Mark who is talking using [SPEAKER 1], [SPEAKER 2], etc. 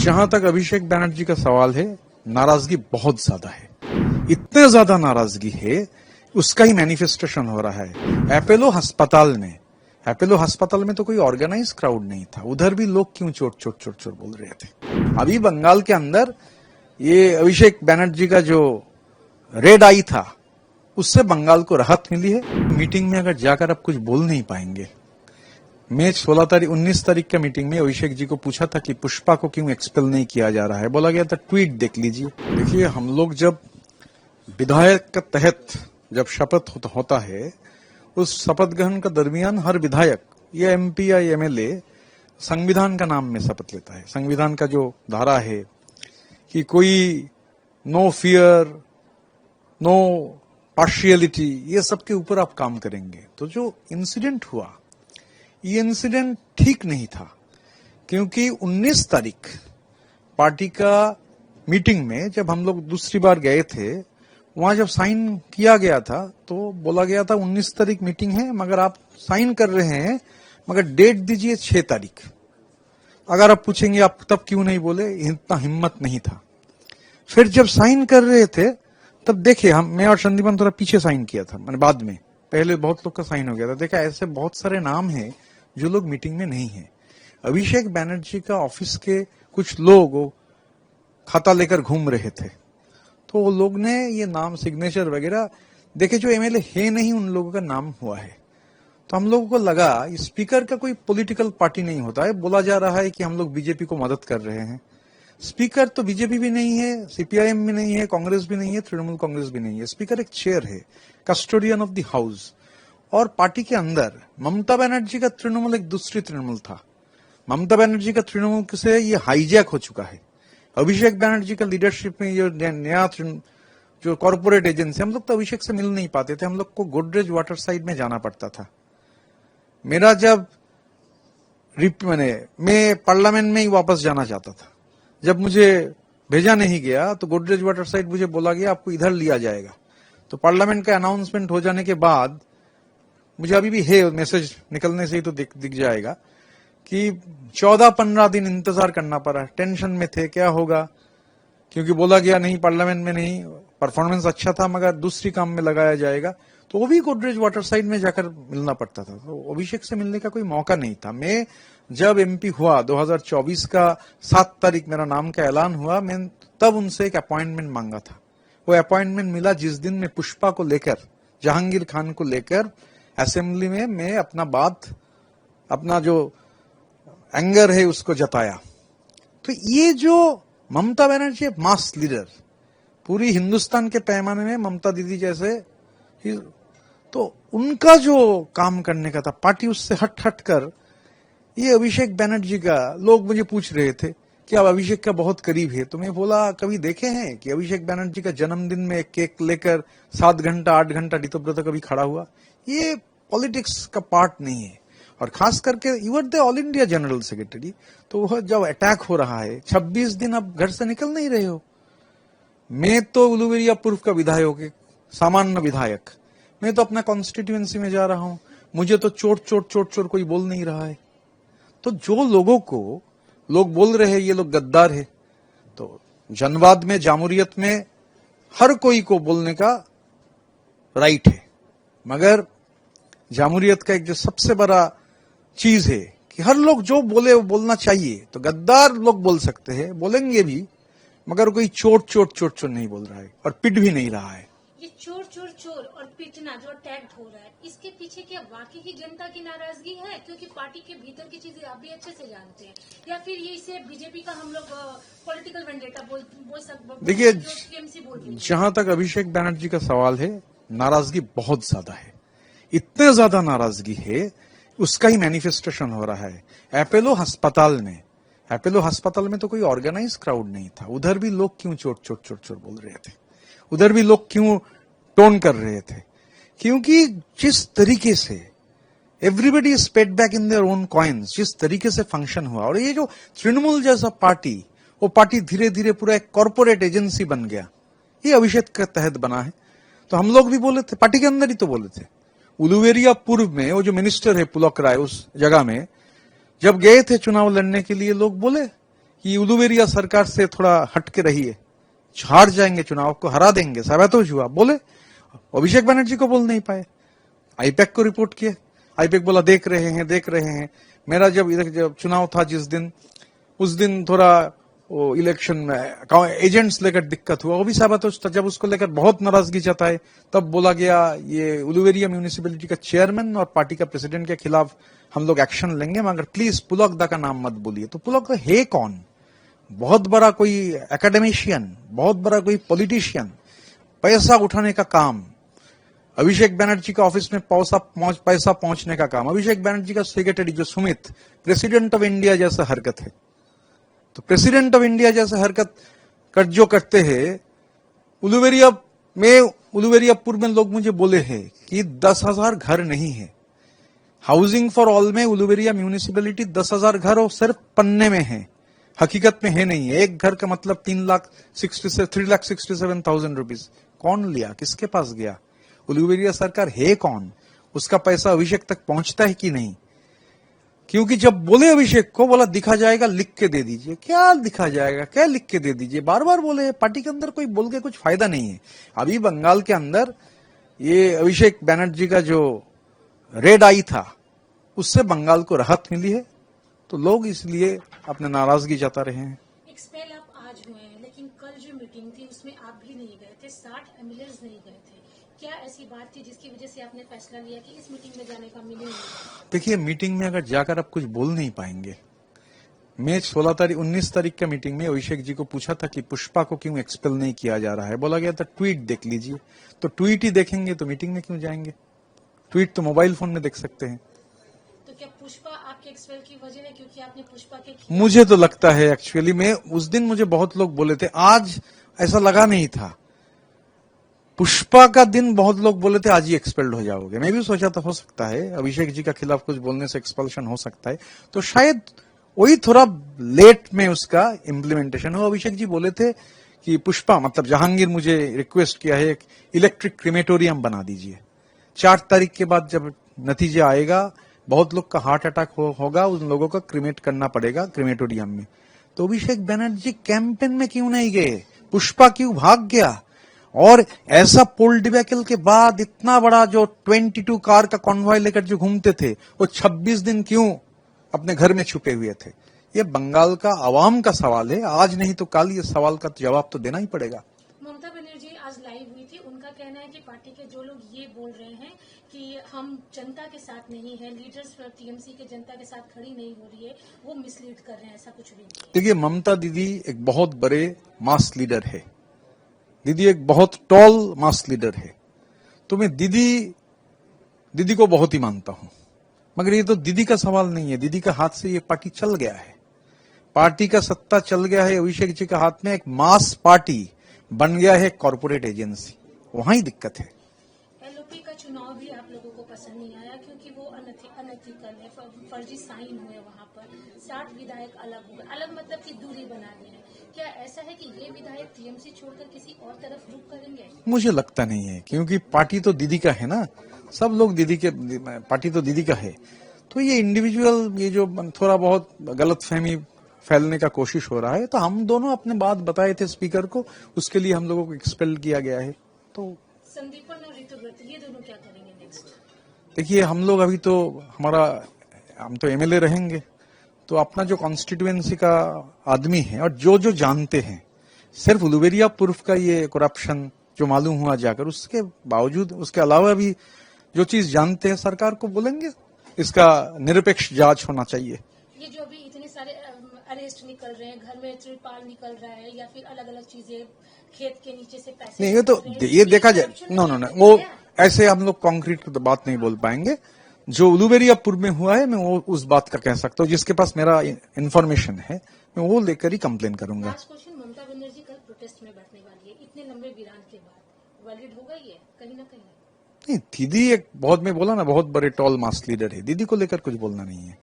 [SPEAKER 1] जहां तक अभिषेक बैनर्जी का सवाल है, नाराजगी बहुत ज्यादा है। इतने ज्यादा नाराजगी है, उसका ही मैनिफेस्टेशन हो रहा है। अपोलो अस्पताल में तो कोई ऑर्गेनाइज क्राउड नहीं था, उधर भी लोग क्यों चोट चोट चोट चोट बोल रहे थे। अभी बंगाल के अंदर ये अभिषेक बैनर्जी का जो रेड आई था, उससे बंगाल को राहत मिली है। मीटिंग में अगर जाकर आप कुछ बोल नहीं पाएंगे। मैं 19 तारीख का मीटिंग में अभिषेक जी को पूछा था कि पुष्पा को क्यों एक्सपेल नहीं किया जा रहा है। बोला गया था ट्वीट देख लीजिए। देखिए, हम लोग जब विधायक के तहत जब शपथ होता है, उस शपथ ग्रहण का दरमियान हर विधायक या एमपी या एमएलए संविधान का नाम में शपथ लेता है। संविधान का जो धारा है कि कोई नो फियर, नो पार्शियलिटी, ये सब के ऊपर आप काम करेंगे। तो जो इंसिडेंट हुआ, ये इंसिडेंट ठीक नहीं था, क्योंकि 19 तारीख पार्टी का मीटिंग में जब हम लोग दूसरी बार गए थे, वहां जब साइन किया गया था तो बोला गया था 19 तारीख मीटिंग है, मगर आप साइन कर रहे हैं, मगर डेट दीजिए 6 तारीख। अगर आप पूछेंगे आप तब क्यों नहीं बोले, इतना हिम्मत नहीं था। फिर जब साइन कर रहे थे तब देखे, मैं और संदीपन थोड़ा पीछे साइन किया था, मैंने बाद में, पहले बहुत लोग का साइन हो गया था। देखा ऐसे बहुत सारे नाम हैं जो लोग मीटिंग में नहीं है। अभिषेक बैनर्जी का ऑफिस के कुछ लोग खाता लेकर घूम रहे थे, तो वो लोग ने ये नाम सिग्नेचर वगैरह देखे, जो एमएलए है नहीं उन लोगों का नाम हुआ है। तो हम लोगों को लगा स्पीकर का कोई पॉलिटिकल पार्टी नहीं होता है। बोला जा रहा है कि हम लोग बीजेपी को मदद कर रहे हैं। स्पीकर तो बीजेपी भी नहीं है, सीपीआईएम भी नहीं है, कांग्रेस भी नहीं है, तृणमूल कांग्रेस भी नहीं है। स्पीकर एक चेयर है, कस्टोडियन ऑफ द हाउस। और पार्टी के अंदर ममता बनर्जी का तृणमूल एक दूसरी तृणमूल था। ममता बनर्जी का तृणमूल से ये हाईजैक हो चुका है। अभिषेक बैनर्जी का लीडरशिप में ये नया जो कॉर्पोरेट एजेंसी, हम लोग तो अभिषेक से मिल नहीं पाते थे। हम लोग को गोदरेज वाटर साइड में जाना पड़ता था। मेरा जब मैं पार्लियामेंट में ही वापस जाना चाहता था, जब मुझे भेजा नहीं गया तो गोदरेज वाटर साइड मुझे बोला गया आपको इधर लिया जाएगा। तो पार्लियामेंट का अनाउंसमेंट हो जाने के बाद मुझे अभी भी है, मैसेज निकलने से ही तो दिख जाएगा कि 14-15 दिन इंतजार करना पड़ा। टेंशन में थे क्या होगा, क्योंकि बोला गया नहीं, पार्लियामेंट में नहीं, परफॉर्मेंस अच्छा था मगर दूसरी काम में लगाया जाएगा। तो वो भी गोदरेज वाटर साइड में जाकर मिलना पड़ता था। तो अभिषेक से मिलने का कोई मौका नहीं था। मैं जब एमपी हुआ 2024 का 7 तारीख मेरा नाम का ऐलान हुआ, मैं तब उनसे एक अपॉइंटमेंट मांगा था। वो अपॉइंटमेंट मिला जिस दिन मैं पुष्पा को लेकर, जहांगीर खान को लेकर असेंबली में मैं अपना जो एंगर है उसको जताया। तो ये जो ममता बनर्जी मास लीडर, पूरी हिंदुस्तान के पैमाने में ममता दीदी जैसे, तो उनका जो काम करने का था, पार्टी उससे हट कर ये अभिषेक बैनर्जी का, लोग मुझे पूछ रहे थे कि अब अभिषेक का बहुत करीब है। तो मैं बोला कभी देखे हैं कि अभिषेक बैनर्जी का जन्मदिन में केक लेकर 7 घंटा 8 घंटा ऋतुव्रत कभी खड़ा हुआ? ये पॉलिटिक्स का पार्ट नहीं है। और खास करके you are the all India general secretary, तो वह जब अटैक हो रहा है, 26 दिन आप घर से निकल नहीं रहे हो। मैं तो उलुवेरिया पूर्व का विधायक, सामान्य विधायक, मैं तो अपना कॉन्स्टिट्यूएंसी में जा रहा हूं, मुझे तो चोट कोई बोल नहीं रहा है। तो जो लोगों को लोग बोल रहे हैं ये लोग गद्दार है, तो जनवाद में, जामूरियत में हर कोई को बोलने का राइट है, मगर जामूरियत का एक जो सबसे बड़ा चीज है कि हर लोग जो बोले वो बोलना चाहिए। तो गद्दार लोग बोल सकते हैं, बोलेंगे भी, मगर कोई चोट नहीं बोल रहा है और पिट भी नहीं रहा है।
[SPEAKER 2] ये चोर और पिटना जो अटैक हो रहा है, इसके पीछे क्या वाकई की जनता की नाराजगी है, क्योंकि पार्टी के भीतर की चीजें आप भी अच्छे से जानते हैं, या फिर ये इसे बीजेपी का हम लोग पॉलिटिकल वेंडेटा बोल सकते?
[SPEAKER 1] देखिए, जहां तक अभिषेक बैनर्जी का सवाल है, नाराजगी बहुत ज्यादा है। इतने ज्यादा नाराजगी है, उसका ही मैनिफेस्टेशन हो रहा है। अपोलो अस्पताल में तो कोई ऑर्गेनाइज क्राउड नहीं था, उधर भी लोग क्यों चोट बोल रहे थे, उधर भी लोग क्यों टोन कर रहे थे, क्योंकि जिस तरीके से everybody is paid back in their own coins, जिस तरीके से फंक्शन हुआ, और ये जो तृणमूल जैसा पार्टी, वो पार्टी धीरे धीरे पूरा एक कॉर्पोरेट एजेंसी बन गया। ये अभिषेक के तहत बना है। तो हम लोग भी बोले थे, पार्टी के अंदर ही तो बोले थे। उलुवेरिया पूर्व में वो जो मिनिस्टर है पुलक राय, उस जगह में जब गए थे चुनाव लड़ने के लिए, लोग बोले कि उलुवेरिया सरकार से थोड़ा हटके रहिए, हार जाएंगे, चुनाव को हरा देंगे, साबित हुआ बोले। अभिषेक बनर्जी को बोल नहीं पाए, आईपैक को रिपोर्ट किए, आईपैक बोला देख रहे हैं। मेरा जब चुनाव था जिस दिन, उस दिन थोड़ा वो इलेक्शन में एजेंट्स लेकर दिक्कत हुआ, वो भी साबित हो। जब उसको लेकर बहुत नाराजगी जताए तब बोला गया ये उलुवेरिया म्यूनिसिपैलिटी का चेयरमैन और पार्टी का प्रेसिडेंट के खिलाफ हम लोग एक्शन लेंगे, मगर प्लीज पुलकदा का नाम मत बोलिए। तो पुलकदा है कौन? बहुत बड़ा कोई एकेडमिशियन, बहुत बड़ा कोई पॉलिटिशियन, पैसा उठाने का काम, अभिषेक बनर्जी का ऑफिस में पैसा पहुंचने का काम, अभिषेक बनर्जी का सेक्रेटरी जो सुमित, प्रेसिडेंट ऑफ इंडिया जैसा हरकत है। तो प्रेसिडेंट ऑफ इंडिया जैसे हरकत जो करते हैं, उलुवेरियापुर में लोग मुझे बोले हैं कि 10,000 घर नहीं है। हाउसिंग फॉर ऑल में उलुवेरिया म्यूनिसिपैलिटी 10,000 घर और सिर्फ पन्ने में है, हकीकत में है नहीं है। एक घर का मतलब 3,67,000 रुपीज। कौन लिया, किसके पास गया? उलुवेरिया सरकार है कौन? उसका पैसा अभिषेक तक पहुंचता है कि नहीं? क्योंकि जब बोले अभिषेक को, बोला दिखा जाएगा, लिख के दे दीजिए। क्या दिखा जाएगा, क्या लिख के दे दीजिए? बार बार बोले। पार्टी के अंदर कोई बोल के कुछ फायदा नहीं है। अभी बंगाल के अंदर ये अभिषेक बनर्जी का जो रेड आई था, उससे बंगाल को राहत मिली है, तो लोग इसलिए अपने नाराजगी जता रहे हैं।
[SPEAKER 2] एक्सपेल आप आज हुए हैं, लेकिन कल जो मीटिंग थी उसमें आप भी नहीं गए थे, 60 एमएलएज नहीं गए थे। क्या ऐसी बात थी जिसकी वजह से आपने फैसला लिया कि इस मीटिंग में जाने का मीनिंग नहीं?
[SPEAKER 1] देखिए, मीटिंग में अगर जाकर आप कुछ बोल नहीं पाएंगे। मैं 19 तारीख का मीटिंग में अभिषेक जी को पूछा था कि पुष्पा को क्यों एक्सपेल नहीं किया जा रहा है। बोला गया था ट्वीट देख लीजिए। तो ट्वीट ही देखेंगे तो मीटिंग में क्यों जाएंगे? ट्वीट तो मोबाइल फोन में देख सकते हैं।
[SPEAKER 2] तो क्या पुष्पा आपके एक्सपेल की वजह है क्योंकि आपने पुष्पा के?
[SPEAKER 1] मुझे तो लगता है एक्चुअली में उस दिन मुझे बहुत लोग बोले थे, आज ऐसा लगा नहीं था। पुष्पा का दिन बहुत लोग बोले थे आज ही एक्सपेल्ड हो जाओगे। मैं भी सोचा था हो सकता है अभिषेक जी का खिलाफ कुछ बोलने से एक्सपल्शन हो सकता है, तो शायद वही थोड़ा लेट में उसका इम्प्लीमेंटेशन हो। अभिषेक जी बोले थे कि पुष्पा मतलब जहांगीर मुझे रिक्वेस्ट किया है एक इलेक्ट्रिक क्रिमेटोरियम बना दीजिए। 4 तारीख के बाद जब नतीजे आएगा, बहुत लोग का हार्ट अटैक होगा, उन लोगों का क्रिमेट करना पड़ेगा क्रिमेटोरियम में। तो अभिषेक बनर्जी कैंपेन में क्यों नहीं गए? पुष्पा क्यों भाग गया? और ऐसा पोल डिबेकल के बाद इतना बड़ा जो 22 कार का कॉन्वॉय लेकर जो घूमते थे, वो 26 दिन क्यों अपने घर में छुपे हुए थे? ये बंगाल का आवाम का सवाल है। आज नहीं तो कल ये सवाल का जवाब तो देना ही पड़ेगा।
[SPEAKER 2] ममता बनर्जी आज लाइव हुई थी, उनका कहना है कि पार्टी के जो लोग ये बोल रहे हैं कि हम जनता के साथ नहीं है, लीडर्स टीएमसी के जनता के साथ खड़ी नहीं हो रही है, वो मिसलीड कर रहे हैं, ऐसा कुछ भी नहीं।
[SPEAKER 1] देखिए, ममता दीदी एक बहुत बड़े मास लीडर है। दीदी एक बहुत टॉल मास लीडर है। तो मैं दीदी को बहुत ही मानता हूं, मगर ये तो दीदी का सवाल नहीं है। दीदी का हाथ से ये पार्टी चल गया है, पार्टी का सत्ता चल गया है अभिषेक जी के हाथ में। एक मास पार्टी बन गया है कॉर्पोरेट एजेंसी, वहां ही दिक्कत है।
[SPEAKER 2] एलओपी का चुनाव भी आप लोगों को पसंद नहीं आया क्योंकि वो अनएथिकल है, फर्जी साइन हुए वहां पर। 60 विधायक अलग हो गए, अलग मतलब की दूरी बना दी है। क्या ऐसा है कि ये विधायक टीएमसी छोड़कर किसी और तरफ रुख करेंगे? मुझे
[SPEAKER 1] लगता नहीं है, क्योंकि पार्टी तो दीदी का है ना, सब लोग दीदी के, पार्टी तो दीदी का है। तो ये इंडिविजुअल ये जो थोड़ा बहुत गलतफहमी फैलने का कोशिश हो रहा है, तो हम दोनों अपने बात बताए थे स्पीकर को, उसके लिए हम लोगों को एक्सपेल किया गया है। तो
[SPEAKER 2] संदीपन और ऋतुव्रत ये दोनों क्या करेंगे नेक्स्ट?
[SPEAKER 1] देखिए, हम लोग अभी तो हम तो एमएलए रहेंगे, तो अपना जो कॉन्स्टिट्यूएंसी का आदमी है और जो जानते हैं, सिर्फ उलुवेरिया पूर्व का ये करप्शन जो मालूम हुआ जाकर, उसके बावजूद उसके अलावा भी जो चीज जानते हैं सरकार को बोलेंगे, इसका निरपेक्ष जांच होना चाहिए।
[SPEAKER 2] ये जो अभी इतने सारे अरेस्ट निकल रहे हैं, घर में त्रिपाल निकल रहा है या फिर अलग अलग चीजें, खेत के नीचे से पैसे,
[SPEAKER 1] नहीं, ये तो ये देखा जाए, नो, वो ऐसे हम लोग कॉन्क्रीट तो बात नहीं बोल पाएंगे। जो उलुवेरियापुर में हुआ है, मैं वो उस बात का कह सकता हूँ, जिसके पास मेरा इंफॉर्मेशन है, मैं वो लेकर ही कंप्लेन करूंगा।
[SPEAKER 2] लास्ट क्वेश्चन, ममता बनर्जी कल प्रोटेस्ट में बैठने वाली है, इतने लंबे वीरान के बाद वैलिड होगा ये कहीं ना कहीं?
[SPEAKER 1] नहीं, दीदी एक बहुत, मैं बोला ना, बहुत बड़े टॉल मास लीडर है। दीदी को लेकर कुछ बोलना नहीं है।